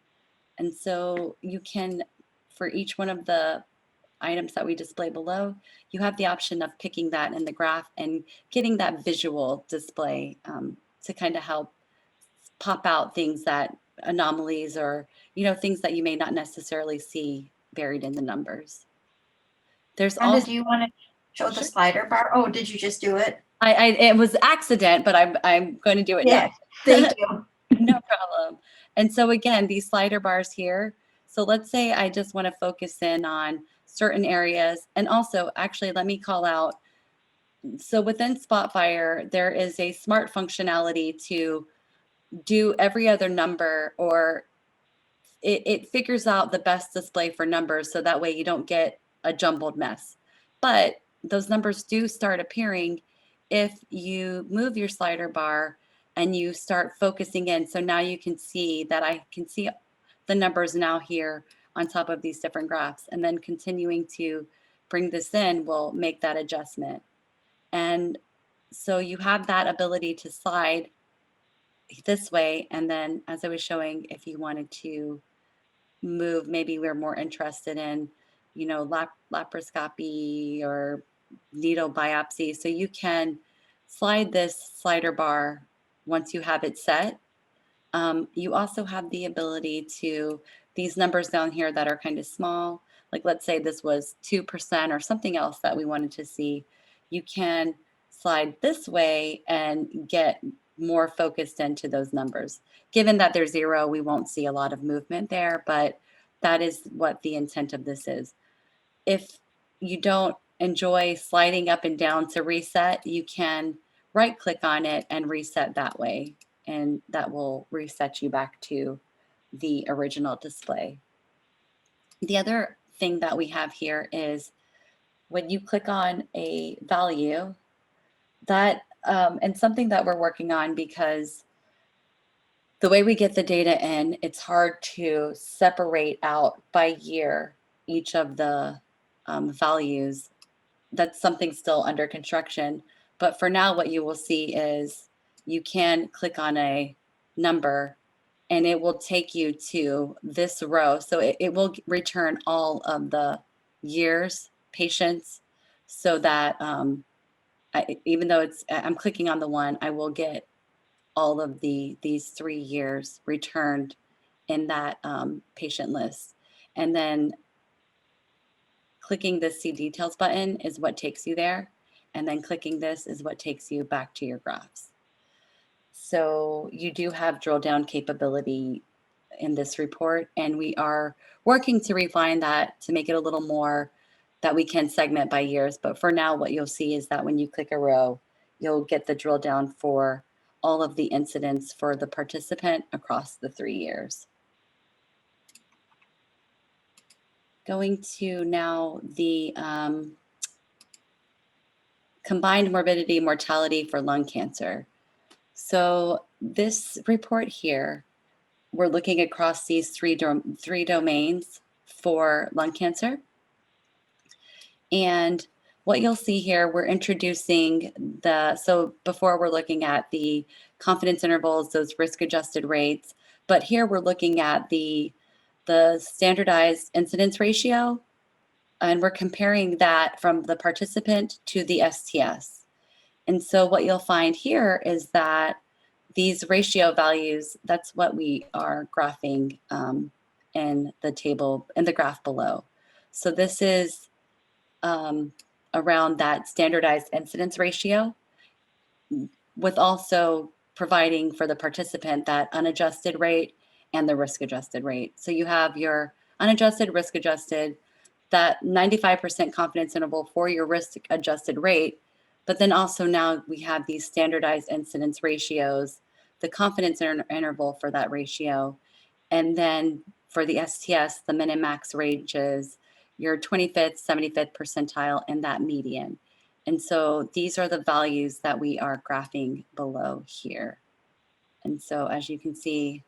Speaker 3: And so you can, for each one of the items that we display below, you have the option of picking that in the graph and getting that visual display to kind of help pop out things that anomalies or, things that you may not necessarily see buried in the numbers. There's
Speaker 5: Brenda,
Speaker 3: also,
Speaker 5: do you want to show the
Speaker 3: Sure.
Speaker 5: slider bar? Oh, did you just do it?
Speaker 3: it was accident, but I'm going to do it
Speaker 5: Yeah,
Speaker 3: now.
Speaker 5: thank you.
Speaker 3: No problem. And so again, these slider bars here. So let's say I just want to focus in on certain areas. And also, actually, let me call out. So within Spotfire, there is a smart functionality to do every other number, or it figures out the best display for numbers. So that way you don't get a jumbled mess. But those numbers do start appearing if you move your slider bar and you start focusing in. So now you can see that I can see the numbers now here on top of these different graphs, and then continuing to bring this in will make that adjustment. And so you have that ability to slide this way. And then as I was showing, if you wanted to move, maybe we're more interested in, laparoscopy or needle biopsy. So you can slide this slider bar once you have it set. You also have the ability to, these numbers down here that are kind of small, like let's say this was 2% or something else that we wanted to see, you can slide this way and get more focused into those numbers. Given that they're 0, we won't see a lot of movement there, but that is what the intent of this is. If you don't enjoy sliding up and down to reset, you can right click on it and reset that way, and that will reset you back to the original display. The other thing that we have here is when you click on a value, that and something that we're working on, because the way we get the data in, it's hard to separate out by year each of the values. That's something still under construction. But for now, what you will see is you can click on a number and it will take you to this row. So it will return all of the years, patients, so that even though I'm clicking on the one, I will get all of these 3 years returned in that patient list. And then clicking the See Details button is what takes you there. And then clicking this is what takes you back to your graphs. So you do have drill down capability in this report, and we are working to refine that to make it a little more that we can segment by years. But for now, what you'll see is that when you click a row, you'll get the drill down for all of the incidents for the participant across the 3 years. Going to now the combined morbidity mortality for lung cancer. So this report here, we're looking across these three domains for lung cancer. And what you'll see here, we're introducing so before we're looking at the confidence intervals, those risk adjusted rates, but here we're looking at the standardized incidence ratio, and we're comparing that from the participant to the STS. And so what you'll find here is that these ratio values, that's what we are graphing in the table, in the graph below. So this is around that standardized incidence ratio, with also providing for the participant that unadjusted rate and the risk adjusted rate. So you have your unadjusted, risk adjusted, that 95% confidence interval for your risk adjusted rate. But then also now we have these standardized incidence ratios, the confidence interval for that ratio. And then for the STS, the min and max ranges, your 25th, 75th percentile, and that median. And so these are the values that we are graphing below here. And so as you can see,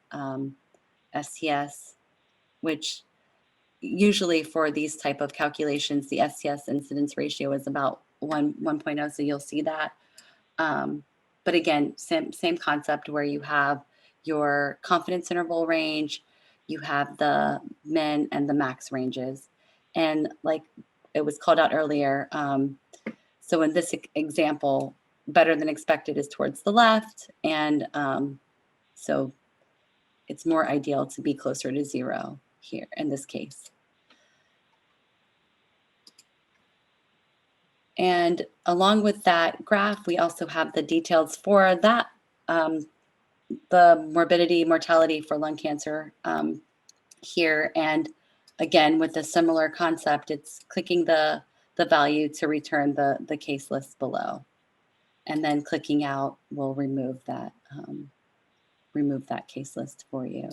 Speaker 3: STS, which usually for these type of calculations, the STS incidence ratio is about 1.0, so you'll see that. But again, same concept where you have your confidence interval range, you have the min and the max ranges. And like it was called out earlier. So in this example, better than expected is towards the left. And so it's more ideal to be closer to 0 here in this case. And along with that graph, we also have the details for that, the morbidity, mortality for lung cancer here. And again, with a similar concept, it's clicking the value to return the case list below. And then clicking out will remove that case list for you.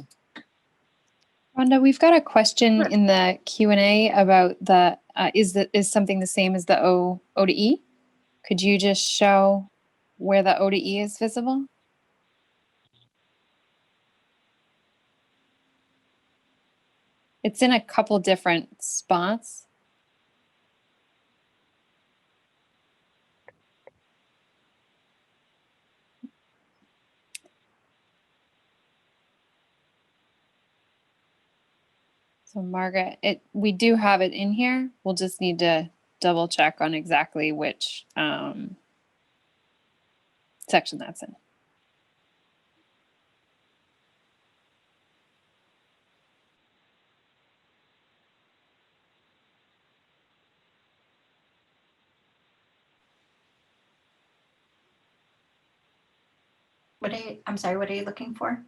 Speaker 4: Rhonda, we've got a question in the Q&A about the, is something the same as the O to E? Could you just show where the O to E is visible? It's in a couple different spots. So Margaret, we do have it in here. We'll just need to double check on exactly which section that's in.
Speaker 5: I'm sorry, what are you looking for?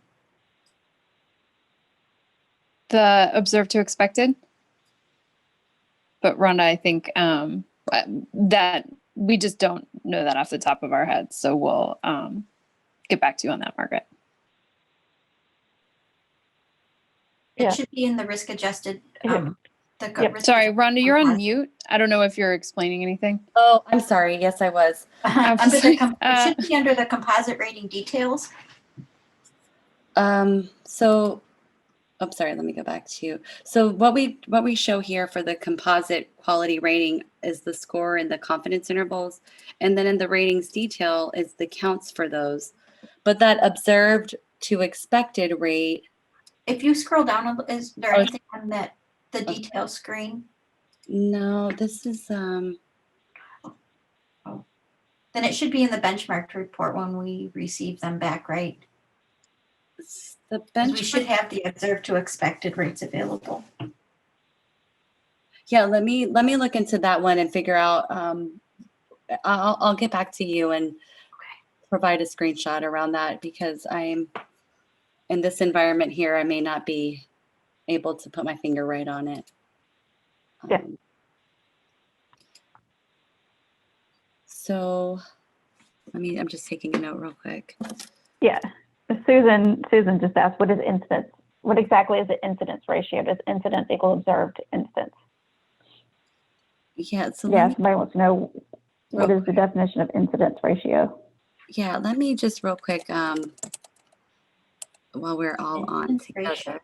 Speaker 4: The observed to expected. But Rhonda, I think that we just don't know that off the top of our heads. So we'll get back to you on that, Margaret.
Speaker 5: It should be in the risk adjusted.
Speaker 4: Sorry, Rhonda, you're on mute. I don't know if you're explaining anything.
Speaker 3: Oh, I'm sorry. Yes, I was.
Speaker 5: It should be under the composite rating details.
Speaker 3: So, I'm sorry, let me go back to you. So what we show here for the composite quality rating is the score and the confidence intervals. And then in the ratings detail is the counts for those. But that observed to expected rate.
Speaker 5: If you scroll down, is there anything on the detail screen?
Speaker 3: No, this is
Speaker 5: Then it should be in the benchmark report when we receive them back, right?
Speaker 3: the benchmark.
Speaker 5: We should have the observed to expected rates available.
Speaker 3: Yeah, let me look into that one and figure out. I'll get back to you and provide a screenshot around that, because I'm in this environment here. I may not be able to put my finger right on it.
Speaker 1: Yeah.
Speaker 3: So I'm just taking a note real quick.
Speaker 1: Yeah. Susan just asked, what is incidence? What exactly is the incidence ratio? Does incidence equal observed incidence?
Speaker 3: Yeah. So
Speaker 1: yeah, somebody wants to know what is the definition of incidence ratio?
Speaker 3: Yeah, let me just real quick, while we're all on together.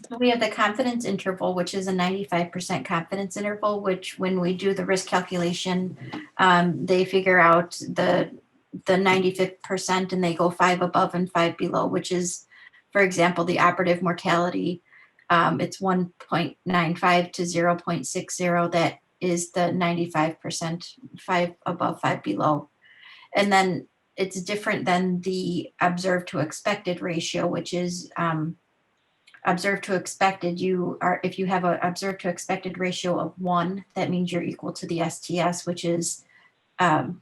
Speaker 5: So we have the confidence interval, which is a 95% confidence interval, which when we do the risk calculation, they figure out the 95th percent and they go 5 above and 5 below, which is, for example, the operative mortality. It's 1.95 to 0.60. That is the 95%, 5 above, 5 below. And then it's different than the observed to expected ratio, which is observed to expected. If you have an observed to expected ratio of 1, that means you're equal to the STS, which is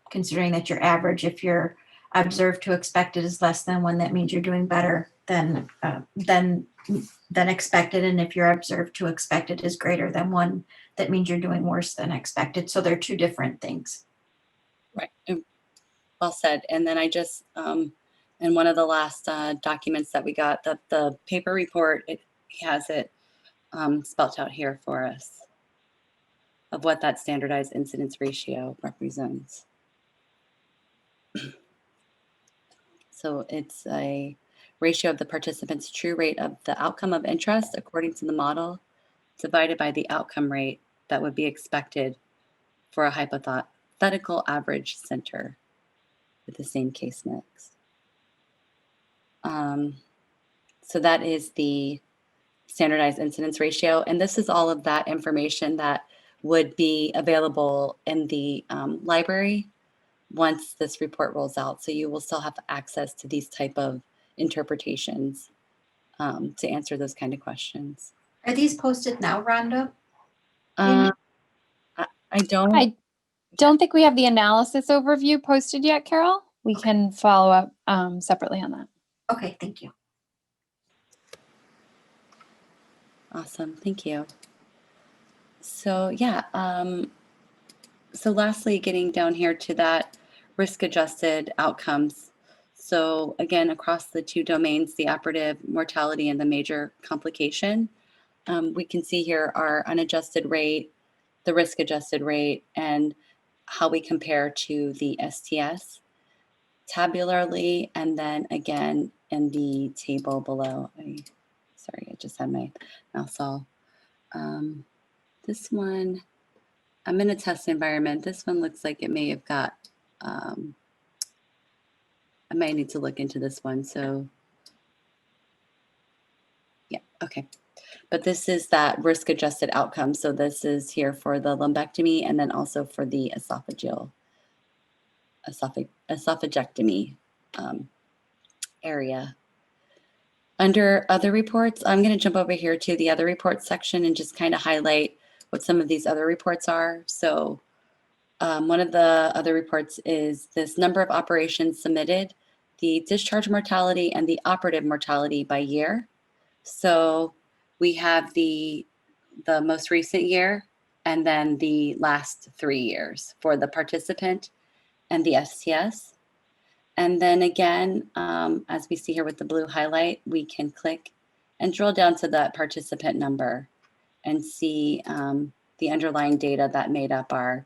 Speaker 5: considering that your average. If your observed to expected is less than 1, that means you're doing better than expected. And if your observed to expected is greater than 1, that means you're doing worse than expected. So they're two different things.
Speaker 3: Right. Well said. And then I just, in one of the last documents that we got, the paper report, it has it spelled out here for us of what that standardized incidence ratio represents. So it's a ratio of the participant's true rate of the outcome of interest according to the model divided by the outcome rate that would be expected for a hypothetical average center with the same case mix. So that is the standardized incidence ratio. And this is all of that information that would be available in the library once this report rolls out. So you will still have access to these type of interpretations to answer those kind of questions.
Speaker 5: Are these posted now, Rhonda?
Speaker 3: I don't.
Speaker 4: I don't think we have the analysis overview posted yet, Carol. We can follow up separately on that.
Speaker 5: Okay, thank you.
Speaker 3: Awesome, thank you. So yeah, so lastly, getting down here to that risk-adjusted outcomes. So again, across the two domains, the operative mortality and the major complication, we can see here our unadjusted rate, the risk-adjusted rate, and how we compare to the STS tabularly, and then again in the table below. Sorry, I just had my mouse all. This one, I'm in a test environment. This one looks like it may have got, I might need to look into this one. So yeah, okay. But this is that risk adjusted outcome. So this is here for the lumpectomy and then also for the esophagectomy area. Under other reports, I'm going to jump over here to the other reports section and just kind of highlight what some of these other reports are. So one of the other reports is this number of operations submitted, the discharge mortality and the operative mortality by year. So we have the most recent year and then the last 3 years for the participant and the STS. And then again, as we see here with the blue highlight, we can click and drill down to that participant number and see the underlying data that made up our,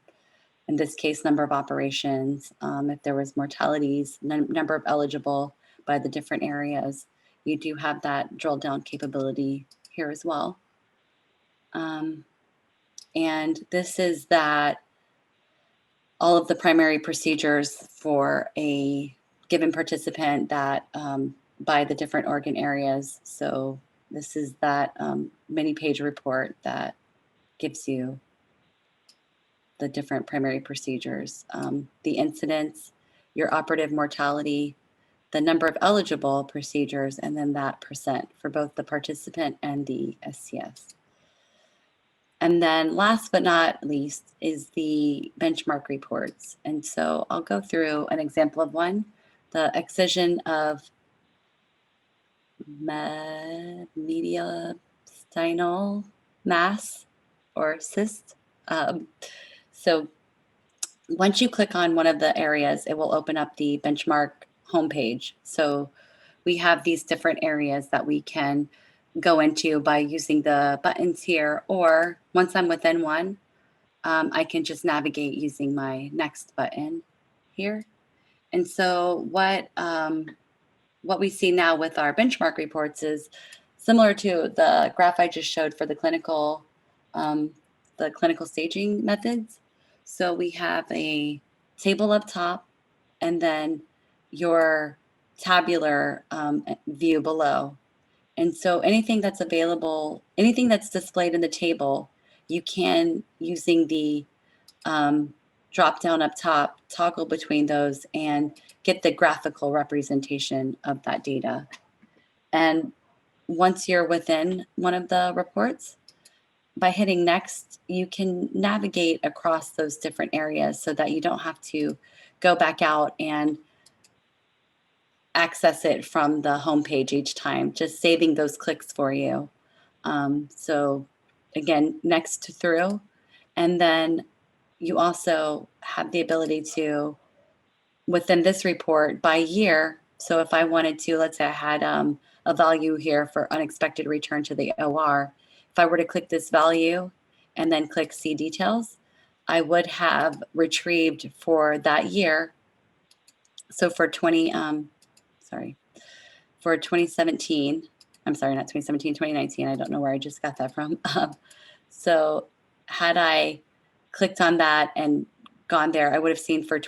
Speaker 3: in this case, number of operations, if there was mortalities, number of eligible by the different areas. You do have that drill down capability here as well. And this is that all of the primary procedures for a given participant that by the different organ areas. So this is that many page report that gives you the different primary procedures, the incidence, your operative mortality, the number of eligible procedures, and then that percent for both the participant and the STS. And then last but not least is the benchmark reports. And so I'll go through an example of one, the excision of mediastinal mass or cyst. So once you click on one of the areas, it will open up the benchmark homepage. So we have these different areas that we can go into by using the buttons here, or once I'm within one, I can just navigate using my next button here. And so what we see now with our benchmark reports is similar to the graph I just showed for the clinical staging methods. So we have a table up top and then your tabular view below. And so anything that's available, anything that's displayed in the table, you can, using the drop down up top, toggle between those and get the graphical representation of that data. And once you're within one of the reports, by hitting next, you can navigate across those different areas so that you don't have to go back out and access it from the homepage each time, just saving those clicks for you. So again, next through, and then you also have the ability to, within this report by year. So if I wanted to, let's say I had a value here for unexpected return to the OR, if I were to click this value and then click see details, I would have retrieved for that year. So for 2017, I'm sorry, not 2017, 2019. I don't know where I just got that from. So had I clicked on that and gone there, I would have seen for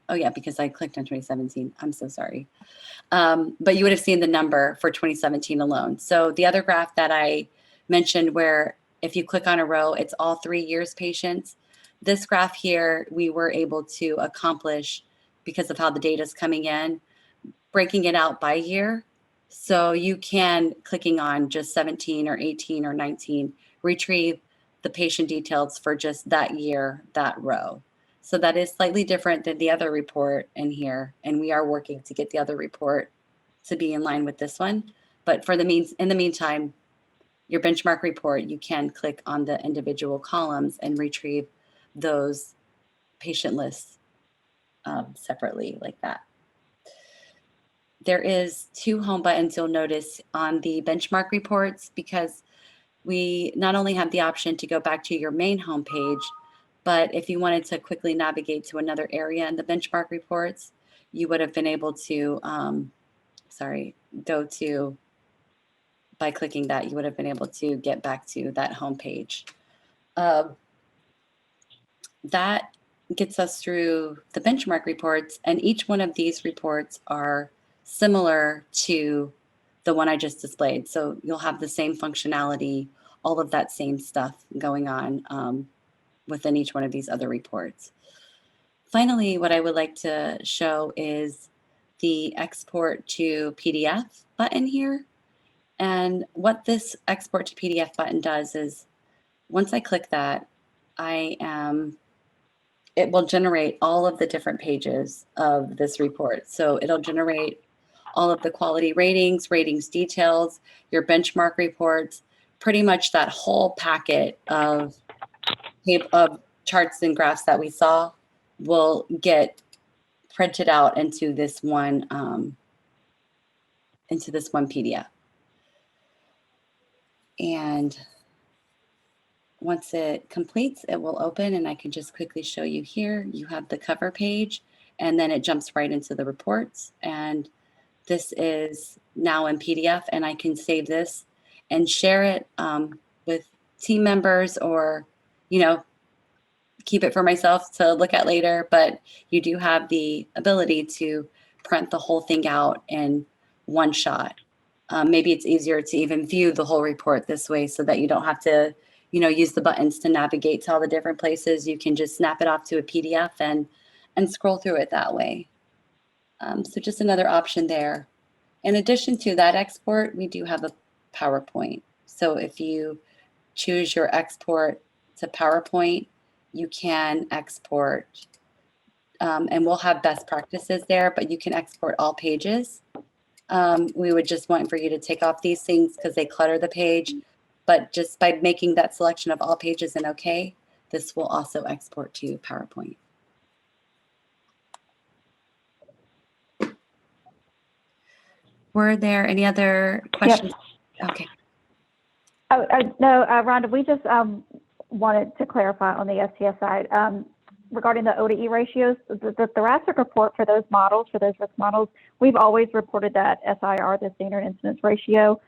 Speaker 3: oh yeah, because I clicked on 2017. I'm so sorry. But you would have seen the number for 2017 alone. So the other graph that I mentioned where if you click on a row, it's all 3 years patients. This graph here, we were able to accomplish because of how the data is coming in, breaking it out by year. So you can, clicking on just 17 or 18 or 19, retrieve the patient details for just that year, that row. So that is slightly different than the other report in here. And we are working to get the other report to be in line with this one. But in the meantime, your benchmark report, you can click on the individual columns and retrieve those patient lists separately like that. There is 2 home buttons you'll notice on the benchmark reports, because we not only have the option to go back to your main home page, but if you wanted to quickly navigate to another area in the benchmark reports, you would have been able to, go to, by clicking that, you would have been able to get back to that home page. That gets us through the benchmark reports, and each one of these reports are similar to the one I just displayed. So you'll have the same functionality, all of that same stuff going on within each one of these other reports. Finally, what I would like to show is the export to PDF button here. And what this export to PDF button does is, once I click that, it will generate all of the different pages of this report. So it'll generate all of the quality ratings, ratings details, your benchmark reports, pretty much that whole packet of charts and graphs that we saw will get printed out into this one PDF. And once it completes, it will open, and I can just quickly show you here. You have the cover page, and then it jumps right into the reports. And this is now in PDF, and I can save this and share it with team members, or, keep it for myself to look at later. But you do have the ability to print the whole thing out in one shot. Maybe it's easier to even view the whole report this way, so that you don't have to use the buttons to navigate to all the different places. You can just snap it off to a PDF and scroll through it that way. So just another option there. In addition to that export, we do have a PowerPoint. So if you choose your export to PowerPoint, you can export, and we'll have best practices there, but you can export all pages. We would just want for you to take off these things because they clutter the page. But just by making that selection of all pages and OK, this will also export to PowerPoint. Were there any other questions? Yep. OK.
Speaker 1: No, Rhonda, we just wanted to clarify on the STS side regarding the O to E ratios. The thoracic report for those models, for those risk models, we've always reported that SIR, the standard incidence ratio.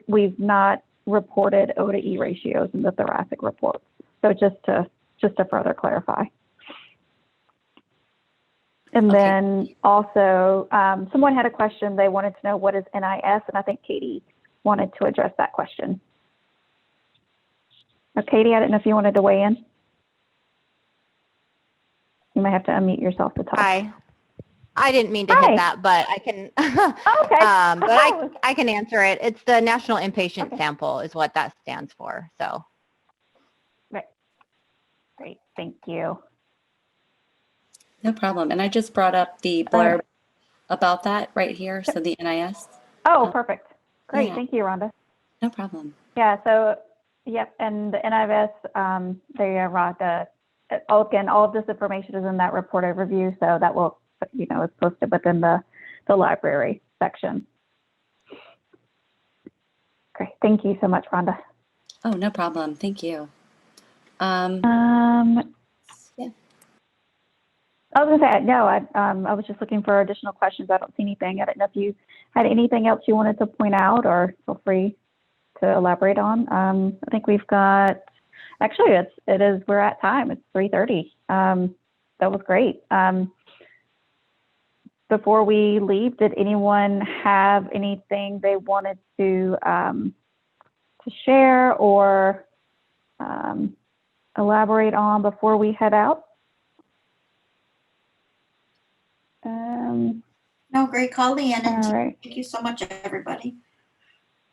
Speaker 1: We've not reported O to E ratios in the thoracic reports. So just to further clarify. And
Speaker 3: Okay.
Speaker 1: then also, someone had a question. They wanted to know what is NIS, and I think Katie wanted to address that question. Katie, I didn't know if you wanted to weigh in. You might have to unmute yourself to talk.
Speaker 8: Hi. I didn't mean to
Speaker 1: Hi.
Speaker 8: hit that, but I can.
Speaker 1: Oh, okay.
Speaker 8: But I can answer it. It's the National Inpatient Sample is what that stands for. So.
Speaker 1: Right. Great. Thank you.
Speaker 3: No problem. And I just brought up the blurb about that right here. So the NIS.
Speaker 1: Oh, perfect. Great.
Speaker 3: Yeah.
Speaker 1: Thank you, Rhonda.
Speaker 3: No problem.
Speaker 1: Yeah. So, yep. And the NIS, there you are. All of this information is in that report overview. So that will, is posted within the library section. Great. Thank you so much, Rhonda.
Speaker 3: Oh, no problem. Thank you.
Speaker 1: Yeah. I was going to say, no, I was just looking for additional questions. I don't see anything. I didn't know if you had anything else you wanted to point out, or feel free to elaborate on. I think we've got, actually, we're at time. It's 3:30. That was great. Before we leave, did anyone have anything they wanted to to share or elaborate on before we head out?
Speaker 5: No, great call, Leanne. And
Speaker 1: All right.
Speaker 5: thank you so much, everybody.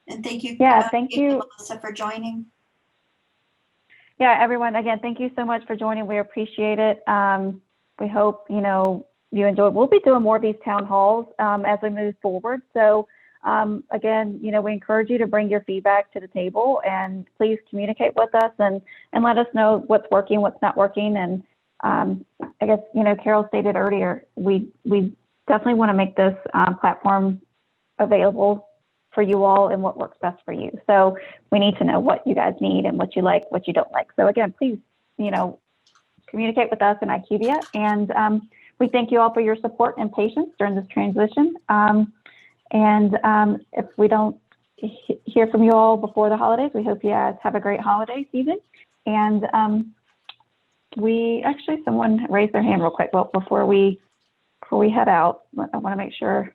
Speaker 5: And thank you,
Speaker 1: Yeah, thank you.
Speaker 5: Melissa, for joining.
Speaker 1: Yeah, everyone, again, thank you so much for joining. We appreciate it. We hope, you know, you enjoyed. We'll be doing more of these town halls as we move forward. So again, you know, we encourage you to bring your feedback to the table and please communicate with us and let us know what's working, what's not working. And I guess, you know, Carol stated earlier, we definitely want to make this platform available for you all and what works best for you. So we need to know what you guys need and what you like, what you don't like. So again, please, you know, communicate with us in IQVIA. And we thank you all for your support and patience during this transition. If we don't hear from you all before the holidays, we hope you guys have a great holiday season. And someone raised their hand real quick. Well, before we head out, I want to make sure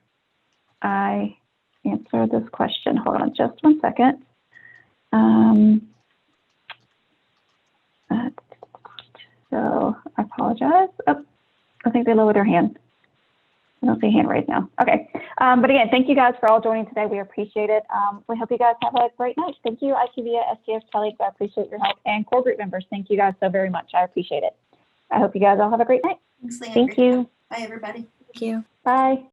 Speaker 1: I answer this question. Hold on just one second. So I apologize. Oh, I think they lowered their hand. I don't see a hand raised now. Okay. But again, thank you guys for all joining today. We appreciate it. We hope you guys have a great night. Thank you, IQVIA, STS colleagues. I appreciate your help. And core group members, thank you guys so very much. I appreciate it. I hope you guys all have a great night.
Speaker 5: Thanks, Leanne.
Speaker 1: Thank you.
Speaker 5: Bye, everybody.
Speaker 3: Thank you.
Speaker 1: Bye.